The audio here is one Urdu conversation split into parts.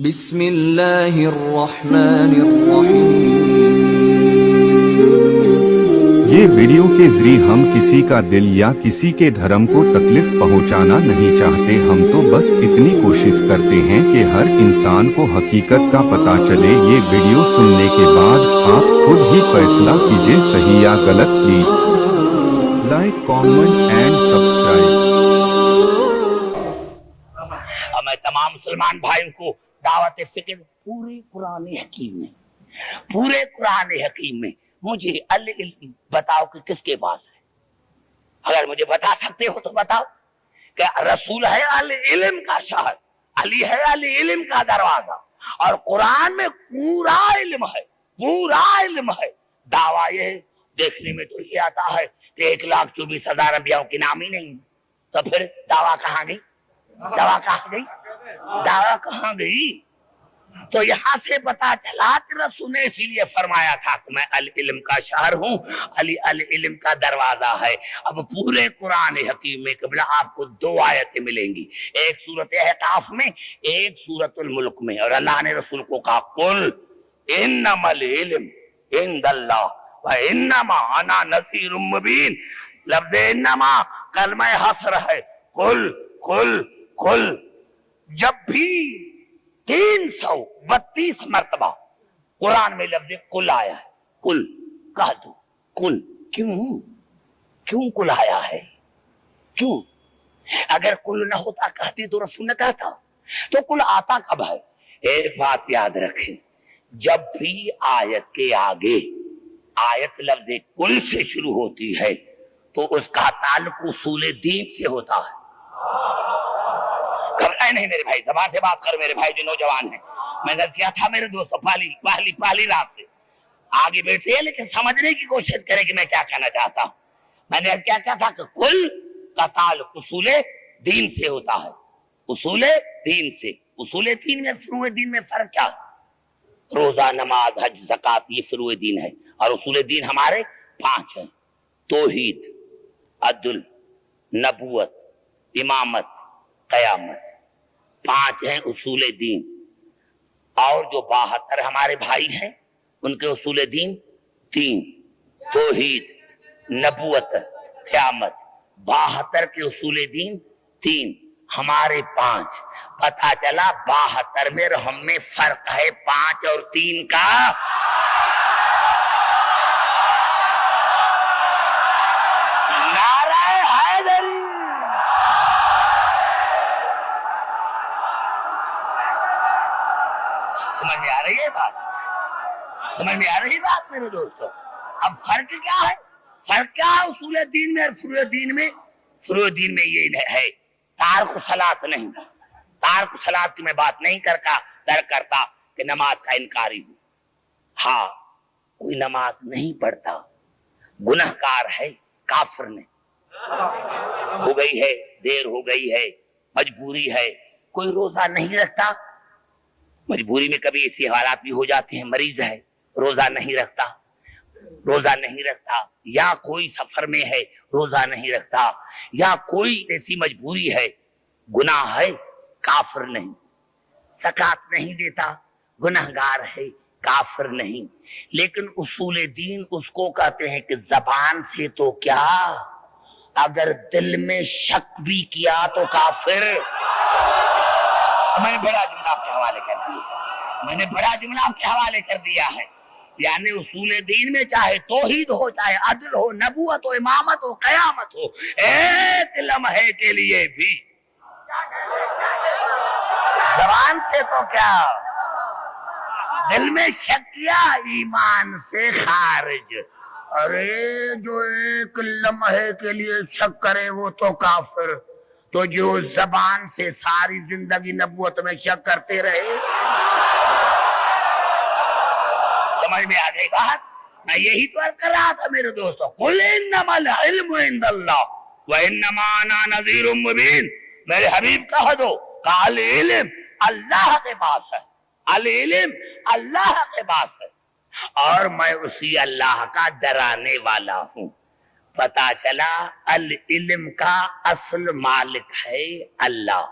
بسم اللہ الرحمن الرحیم۔ یہ ویڈیو کے ذریعے ہم کسی کا دل یا کسی کے دھرم کو تکلیف پہنچانا نہیں چاہتے، ہم تو بس اتنی کوشش کرتے ہیں کہ ہر انسان کو حقیقت کا پتہ چلے۔ یہ ویڈیو سننے کے بعد آپ خود ہی فیصلہ کیجئے صحیح یا غلط۔ Please like, comment and subscribe. میں تمام مسلمان بھائیوں کو دعوت فکر پورے قرآن حکیم میں مجھے العلم بتاؤ کہ کس کے پاس ہے۔ اگر مجھے بتا سکتے ہو تو بتاؤ کہ رسول ہے العلم کا شہر، علی ہے العلم کا دروازہ، اور قرآن میں پورا علم ہے۔ دعویٰ یہ دیکھنے میں تو یہ آتا ہے کہ 1,24,000 انبیاءوں کی نام ہی نہیں، تو پھر دعویٰ کہاں گئی؟ دعویٰ کہاں گئی؟ تو یہاں سے پتا چلا کہ رسول نے اسی لیے فرمایا تھا کہ میں العلم کا شہر ہوں، علی العلم کا دروازہ ہے۔ اب پورے قرآن حکیم میں قبلہ آپ کو 2 آیتیں ملیں گی، ایک سورۃ احقاف میں، ایک سورۃ الملک میں، اور اللہ نے رسول کو کہا قل انما العلم عند اللہ وانما انا نذیر مبین۔ لفظ انما کلمہ حصر ہے، قل جب بھی 332 مرتبہ قرآن میں لفظ قل آیا ہے، قل کہہ دو، قل کیوں قل آیا ہے؟ کیوں؟ اگر قل نہ ہوتا کہتی تو رسول نے کہتا، تو قل آتا کب ہے؟ ایک بات یاد رکھیں، جب بھی آیت کے آگے آیت لفظ قل سے شروع ہوتی ہے تو اس کا تعلق اصول دین سے ہوتا ہے۔ گھبرائے نہیں میرے بھائی، زبان سے بات کر میرے بھائی جو نوجوان ہیں۔ میں نے کیا تھا میرے دوست پہلی رات سے آگے بیٹھے ہیں، لیکن سمجھنے کی کوشش کریں کہ میں کیا کہنا چاہتا ہوں۔ میں نے کیا کہا تھا کہ کل کا تعلق اصول دین سے ہوتا ہے، اصول دین سے۔ اصول دین میں فروع دین میں فرق کیا؟ روزہ، نماز، حج، زکات، یہ فروع دین ہے، اور اصول دین ہمارے 5 ہیں: توحید، عدل، نبوت، امامت، قیامت۔ 5 ہیں اصول دین، اور جو 72 ہمارے بھائی ہیں ان کے اصول دین 3: توحید، نبوت، قیامت۔ 72 کے اصول دین 3، ہمارے 5۔ پتہ چلا 72 میں اور ہم میں فرق ہے 5 اور 3 کا۔ نعرہ حیدری! سمجھ میں آ رہی ہے بات؟ سمجھ میں آ رہی بات میرے دوستو؟ اب فرق کیا ہے؟ فرق کیا ہے اصول دین میں اور فروع دین میں؟ فروع دین میں یہ ہے تارک صلاۃ نہیں، تارک صلاۃ کی میں بات نہیں کرتا کہ نماز کا انکاری ہوں۔ ہاں، کوئی نماز نہیں پڑھتا، گنہگار ہے، کافر نہیں، ہو گئی ہے، دیر ہو گئی ہے، مجبوری ہے۔ کوئی روزہ نہیں رکھتا، مجبوری میں کبھی ایسی حالات بھی ہو جاتے ہیں، مریض ہے، روزہ نہیں رکھتا، یا کوئی سفر میں ہے، روزہ نہیں رکھتا، یا کوئی ایسی مجبوری ہے، گناہ ہے، کافر نہیں۔ زکات نہیں دیتا، گنہگار ہے، کافر نہیں۔ لیکن اصول دین اس کو کہتے ہیں کہ زبان سے تو کیا، اگر دل میں شک بھی کیا تو کافر۔ میں نے بڑا جملہ آپ کے حوالے کر دیا ہے، یعنی اصول دین میں چاہے توحید ہو، چاہے عدل ہو، نبوت ہو، امامت ہو، قیامت ہو، ایک لمحے کے لیے بھی زبان سے تو کیا، دل میں شک کیا، ایمان سے خارج۔ ارے جو ایک لمحے کے لیے شک کرے وہ تو کافر، تو جو زبان سے ساری زندگی نبوت میں شک کرتے رہے۔ سمجھ میں آ گئی بات؟ میں یہی تو کر رہا تھا میرے دوستو، قل انما العلم عند اللہ وانما انا نذیر مبین۔ میرے حبیب کہہ دو کہ العلم اللہ کے پاس ہے، العلم اللہ کے پاس ہے، اور میں اسی اللہ کا ڈرانے والا ہوں۔ پتا چلا العلم کا اصل مالک ہے اللہ،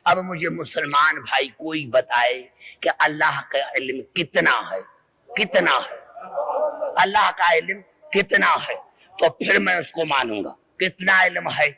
اب مجھے مسلمان بھائی کوئی بتائے کہ اللہ کا علم کتنا ہے، کتنا ہے، اللہ کا علم کتنا ہے، تو پھر میں اس کو مانوں گا۔ کتنا علم ہے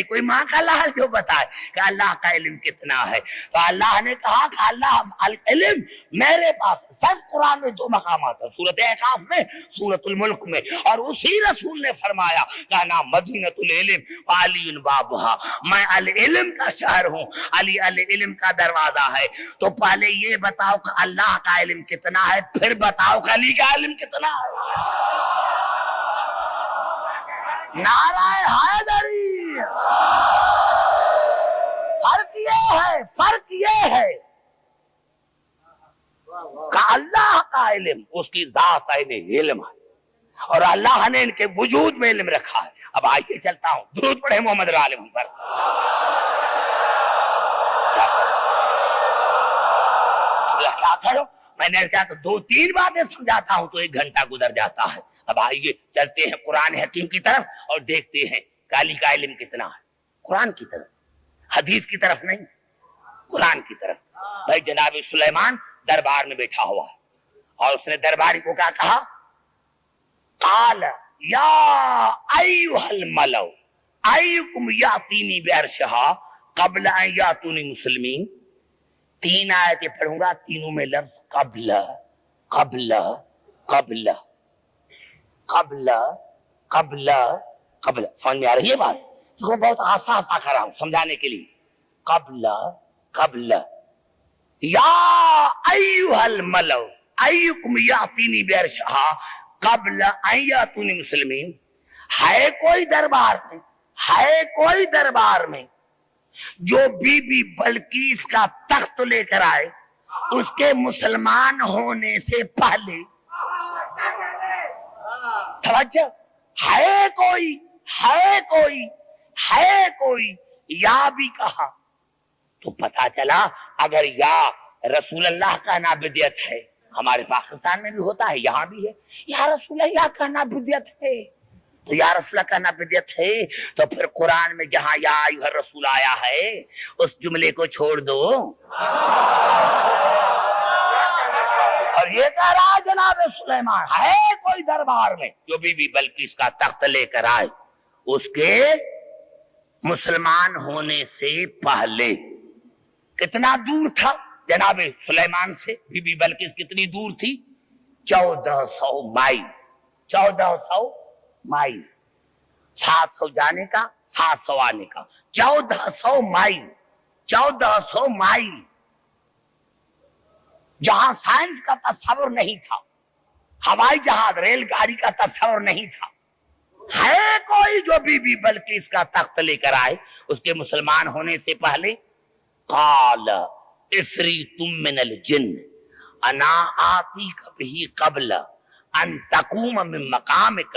کوئی ماں کا لال جو بتائے کہ اللہ کا علم کتنا ہے؟ تو اللہ نے کہا کہ اللہ علم میرے پاس سب قرآن میں 2 مقامات ہیں، سورۃ احقاف میں، سورۃ الملک میں، اور اسی رسول نے فرمایا کہ نام مدینۃ العلم علی بابھا، میں العلم کا شہر ہوں، علی العلم کا دروازہ ہے۔ تو پہلے یہ بتاؤ کہ اللہ کا علم کتنا ہے، پھر بتاؤ کہ علی کا علم کتنا ہے۔ نعرہ حیدری۔ فرق یہ ہے کہ اللہ کا علم اس کی ذات علم ہے، اور اللہ نے ان کے وجود میں علم رکھا ہے۔ اب آئیے چلتا ہوں، درود پڑھے محمد عالم پر۔ کیا کرو، میں نے کہا کہ 2-3 باتیں سمجھاتا ہوں تو 1 گھنٹہ گزر جاتا ہے۔ اب آئیے چلتے ہیں قرآن حکیم کی طرف اور دیکھتے ہیں کہ علی کا علم کتنا ہے، قرآن کی طرف، حدیث کی طرف نہیں، قرآن کی طرف۔ بھائی جناب سلیمان دربار میں بیٹھا ہوا ہے، اور اس نے درباری کو کیا کہا؟ قال یا ایھا الملأ ایکم یاتینی بعرشھا قبل ان یاتونی مسلمین۔ 3 آیتیں پڑھوں گا، تینوں میں لفظ قبل قبل قبل قبل قبل قبل، سمجھ میں آ رہی ہے بات؟ تو بہت آسان کر رہا ہوں سمجھانے کے لیے۔ قبل قبل یا ایھا الملأ ایکم یاتینی بعرشھا قبل ان یاتونی مسلمین۔ ہے کوئی دربار میں، ہے کوئی دربار میں جو بی بی بلقیس کا تخت لے کر آئے اس کے مسلمان ہونے سے پہلے؟ توجہ، ہے کوئی، ہے کوئی، ہے کوئی، یا بھی کہا تو پتا چلا اگر یا رسول اللہ کا نا بدعت ہے، ہمارے پاکستان میں بھی ہوتا ہے، یہاں بھی ہے، یا رسول اللہ کا نا بدعت ہے، تو یا رسول اللہ کا نا بدعت ہے تو پھر قرآن میں جہاں یا ایھا الرسول آیا ہے اس جملے کو چھوڑ دو۔ اور یہ کہہ رہا جناب سلیمان ہے کوئی دربار میں جو بی بی بلقیس کا تخت لے کر آئے اس کے مسلمان ہونے سے پہلے۔ کتنا دور تھا جناب سلیمان سے بی بی بلقیس؟ کتنی دور تھی؟ 1400 مائل، 1400 مائل، 700 جانے کا 700 آنے کا، 1400 مائل، 1400 مائل، جہاں سائنس کا تصور نہیں تھا، ہوائی جہاز ریل گاڑی کا تصور نہیں تھا۔ ہے کوئی جو بی بی بلقیس کا تخت لے کر آئے اس کے مسلمان ہونے سے پہلے؟ قال عفریت من الجن انا آتیک بہ قبل ان تقوم من مقامک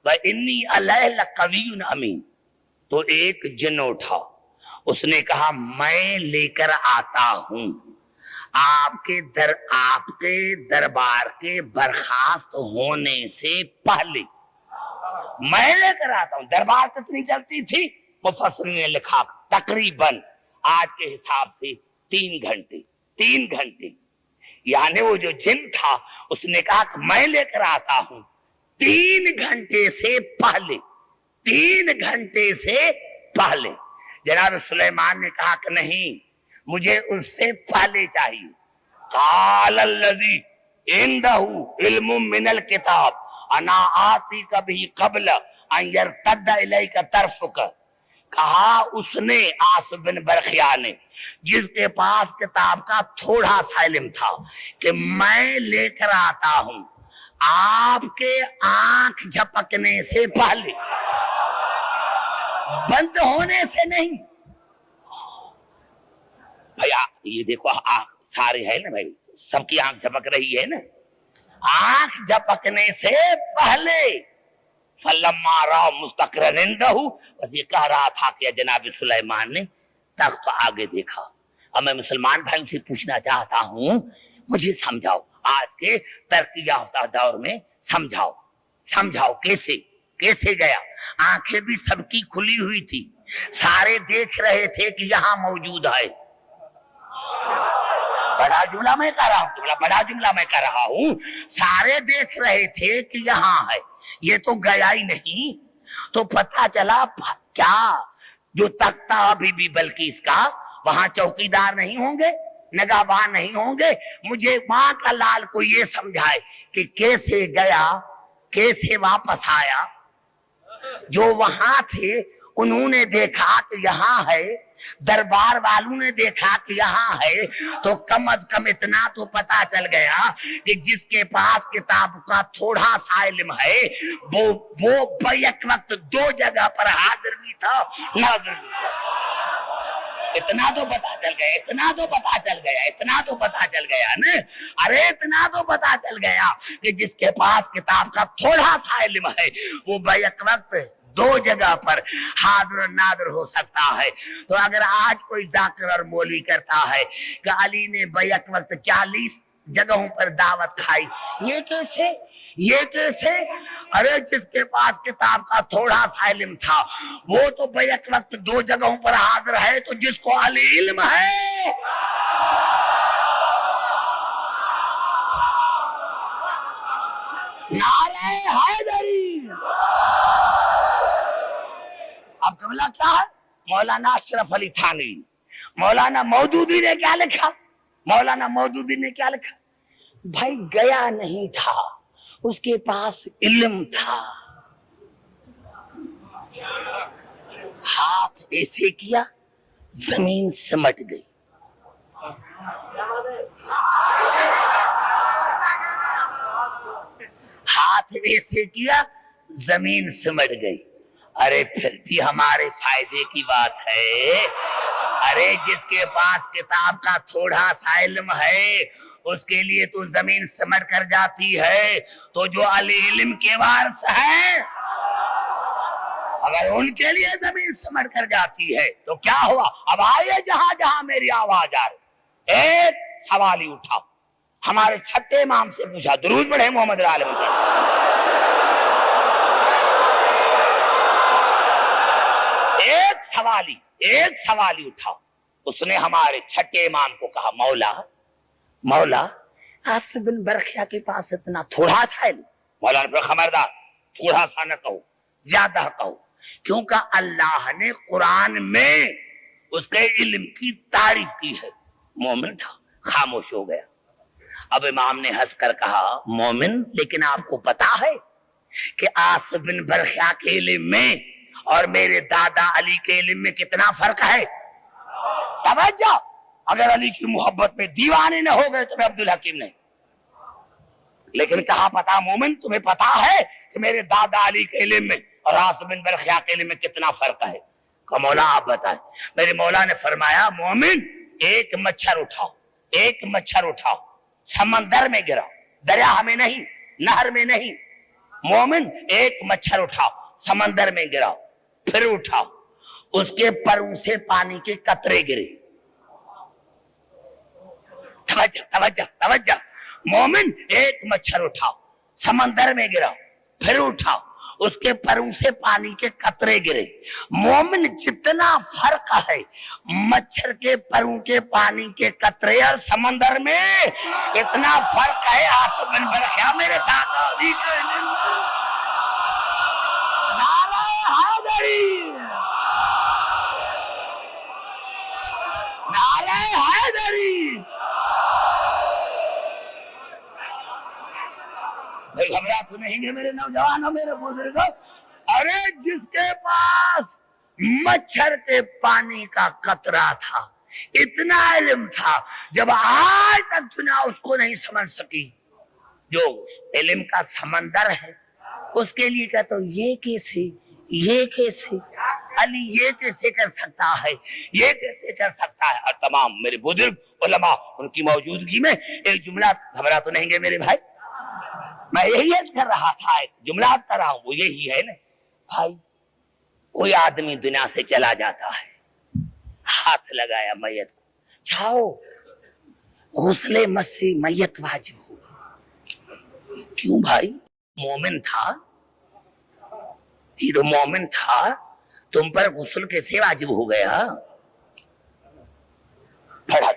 وانی علیہ لقوی امین۔ تو ایک جن اٹھا، اس نے کہا میں لے کر آتا ہوں آپ کے دربار کے برخاست ہونے سے پہلے، میں لے کر آتا ہوں۔ دربار کتنی چلتی تھی؟ مفسرین نے لکھا تقریباً آج کے حساب سے 3 گھنٹے، 3 گھنٹے۔ یعنی وہ جو جن تھا اس نے کہا کہ میں لے کر آتا ہوں 3 گھنٹے سے پہلے، 3 گھنٹے سے پہلے۔ جناب سلیمان نے کہا کہ نہیں، مجھے اس سے پہلے چاہیے۔ قال الذی عنده علم من الکتاب انا آتیک بہ قبل ان یرتد الیک طرفک۔ کہا اس نے آصف بن برخیا نے جس کے پاس کتاب کا تھوڑا سا علم تھا کہ میں لے کر آتا ہوں آپ کے آنکھ جھپکنے سے پہلے، بند ہونے سے نہیں۔ بھیا یہ دیکھو سارے ہے نا بھائی، سب کی آنکھ جھپک رہی ہے نا، آنکھ جھپکنے سے پہلے۔ فلما را مستقرن عنده، بس یہ کہہ رہا تھا کہ جناب سلیمان نے تخت آگے دیکھا۔ اب میں مسلمان بھائیوں سے پوچھنا چاہتا ہوں، مجھے سمجھاؤ آج کے ترقی یافتہ دور میں، سمجھاؤ کیسے گیا؟ آنکھیں بھی سب کی کھلی ہوئی تھی، سارے دیکھ رہے تھے کہ یہاں موجود ہے، بڑا جملہ میں کر رہا ہوں، بڑا جملہ میں کر رہا ہوں. سارے دیکھ رہے تھے کہ یہاں ہے، یہ تو گیا ہی نہیں. تو پتہ چلا کیا جو تختہ بی بی بلقیس کا، وہاں چوکیدار نہیں ہوں گے، نگہبان نہیں ہوں گے. مجھے ماں کا لال کو یہ سمجھائے کہ کیسے گیا، کیسے واپس آیا. جو وہاں تھے انہوں نے دیکھا کہ یہاں ہے، دربار والوں نے دیکھا کہ یہاں ہے، تو کم از کم اتنا تو پتا چل گیا کہ جس کے پاس کتاب کا تھوڑا سا علم ہے وہ بیک وقت دو جگہ پر حاضر بھی تھا، ناظر بھی تھا. اتنا تو پتا چل گیا، اتنا تو پتا چل گیا، اتنا تو پتا چل گیا نا. ارے اتنا تو پتا چل گیا کہ جس کے پاس کتاب کا تھوڑا سا علم ہے وہ بیک وقت دو جگہ پر حاضر و ناظر ہو سکتا ہے. تو اگر آج کوئی ذاکر اور مولوی کرتا ہے کہ علی نے بیک وقت 40 جگہوں پر دعوت کھائی، یہ کیسے، یہ کیسے؟ ارے جس کے پاس کتاب کا تھوڑا سا علم تھا وہ تو بیک وقت دو جگہوں پر حاضر ہے، تو جس کو علی علم ہے نعرہ حیدری. اب قبلہ کیا ہے؟ مولانا اشرف علی تھانوی. مولانا مودودی نے کیا لکھا؟ مولانا مودودی نے کیا لکھا؟ بھائی گیا نہیں تھا، اس کے پاس علم تھا. ہاتھ ایسے کیا زمین سمٹ گئی. ہاتھ ایسے کیا زمین سمٹ گئی. ارے پھر بھی ہمارے فائدے کی بات ہے. ارے جس کے پاس کتاب کا تھوڑا سا علم ہے اس کے لیے تو زمین سمٹ کر جاتی ہے، تو جو علی علم کے وارث ہیں اگر ان کے لیے زمین سمٹ کر جاتی ہے تو کیا ہوا؟ اب آئیے جہاں جہاں میری آواز آ رہی، ایک سوال ہی اٹھاؤ. ہمارے چھٹے امام سے پوچھا، درود پڑھے محمد عالم سے. ایک سوال ہی اٹھاؤ. اس نے ہمارے چھٹے امام کو کہا، مولا آصف بن برخیا کے پاس اتنا تھوڑا سا علم. مولانا پر خبردار، تھوڑا سا نہ کہو، زیادہ کہو، کیونکہ اللہ نے قرآن میں اس کے علم کی تعریف کی ہے. مومن تھا، خاموش ہو گیا. اب امام نے ہنس کر کہا، مومن لیکن آپ کو پتا ہے کہ آصف بن برخیا کے علم میں اور میرے دادا علی کے علم میں کتنا فرق ہے؟ توجہ، اگر علی کی محبت میں دیوانے نہ ہو گئے تو میں عبدالحکیم نہیں. لیکن کہا پتا مومن تمہیں پتا ہے کہ میرے دادا علی کے علم میں اور آصف بن برخیا کے علم میں کتنا فرق ہے؟ کہ مولا آپ بتائیں. میرے مولا نے فرمایا، مومن ایک مچھر اٹھاؤ، ایک مچھر اٹھاؤ، سمندر میں گراؤ، دریا میں نہیں، نہر میں نہیں. مومن ایک مچھر اٹھاؤ، سمندر میں گراؤ، پھر اٹھاؤ، اس کے پروں سے پانی کے قطرے گرے. توجہ. مومن ایک مچھر اٹھاؤ، سمندر میں گراؤ، پھر اٹھاؤ، اس کے پروں سے پانی کے قطرے گرے. مومن جتنا فرق ہے مچھر کے پروں کے پانی کے قطرے اور سمندر میں، اتنا فرق ہے آصف بن برخیا میرے دادا علی کے علم میں. نعرہ حیدری، نعرہ حیدری. گھبرا تو نہیں گے میرے نوجوانوں، میرے بزرگوں. ارے جس کے پاس مچھر کے پانی کا قطرہ تھا، اتنا علم تھا، جب آج تک دنیا اس کو نہیں سمجھ سکی. جو علم کا سمندر ہے اس کے لیے کہتا ہوں یہ کیسے، یہ کیسے علی یہ کیسے کر سکتا ہے، یہ کیسے کر سکتا ہے. اور تمام میرے بزرگ علماء ان کی موجودگی میں ایک جملہ، گھبرا تو نہیں گے میرے بھائی، میں یہی کر رہا تھا، ایک جملہ کر رہا ہوں، وہ یہی ہے نا بھائی. کوئی آدمی دنیا سے چلا جاتا ہے، ہاتھ لگایا میت کو، جاؤ غسل مسیح میت واجب ہوگا. کیوں بھائی؟ مومن تھا، یہ تو مومن تھا، تم پر غسل کیسے واجب ہو گیا؟ پڑھا